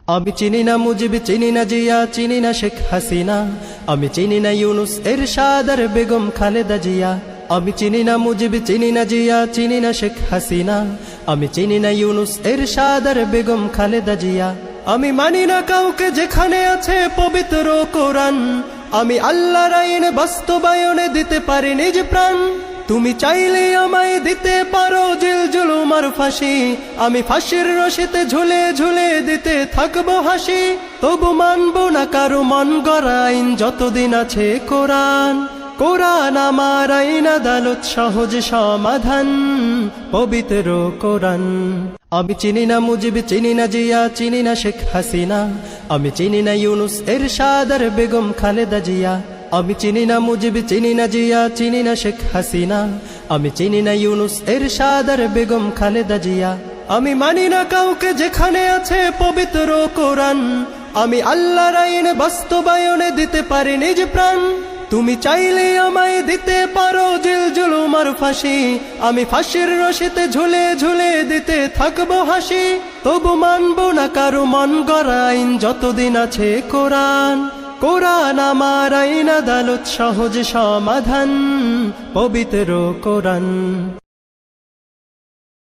আমি চিনি না মুজিব, চিনি না জিয়া, চিনি না শেখ হাসিনা, আমি চিনি না ইউনুস এরশাদ আর বেগম খালেদা জিয়া। আমি চিনি না মুজিব, চিনি না জিয়া, চিনি না শেখ হাসিনা, আমি চিনি না ইউনুস এরশাদ আর বেগম খালেদা জিয়া। আমি মানি না কাউকে যেখানে আছে পবিত্র কোরআন, আমি আল্লাহর আইন বাস্তবায়নে দিতে পারি নিজ প্রাণ। তুমি চাইলে আমায় দিতে পারো জেল জুলুম আর ফাঁসি, আমি ফাঁসির রশিতে ঝুলে ঝুলে দিতে থাকবো হাসি। তবু মানবো না কারো মন গড়া আইন যতদিন আছে কোরআন। কোরআন আমার আইন, আদালত সহজ সমাধান, পবিত্র কোরআন। আমি চিনি না মুজিব, চিনি না জিয়া, চিনি না শেখ হাসিনা, আমি চিনি না ইউনুস এরশাদ আর বেগম খালেদা জিয়া। আমি চিনি না মুজিব, চিনি না জিয়া, চিনি না শেখ হাসিনা, আমি চিনি না ইউনুস এরশাদ আর বেগম খালেদা জিয়া। আমি মানি না কাউকে যেখানে আছে পবিত্র কোরআন, আমি আল্লাহর আইন বাস্তবায়নে দিতে পারি নিজ প্রাণ। তুমি চাইলে আমায় দিতে পারো জেল জুলুম আর ফাঁসি, আমি ফাঁসির রশিতে ঝুলে ঝুলে দিতে থাকবো হাসি। তবু মানবো না কারো মন গড়া আইন যতদিন আছে কোরআন। কোরআন আমার আইন, আদালত সহজ সমাধান, পবিত্র কোরআন।